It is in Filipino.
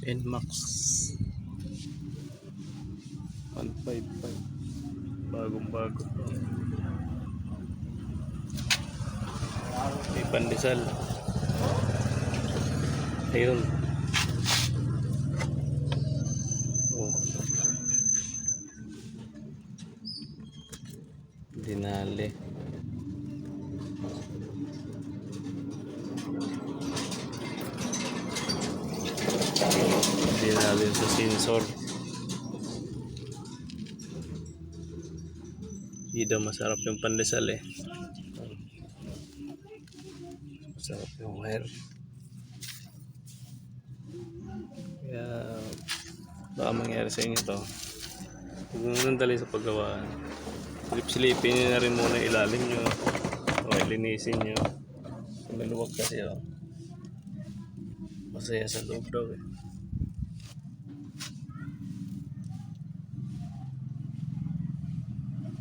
NMAX 155, bagong bago. May pandesal. Ayun. Oh. Dinali. Dinali sa sensor. Hindi daw masarap yung pandesal eh. Masarap yung wire. Kaya baka mangyari sa inyo to. Huwag mo nang dali sa paggawaan. Silip-silipin nyo na rin muna ilalim nyo. O linisin nyo. Maluwag kasi oh. Masaya sa loob daw eh.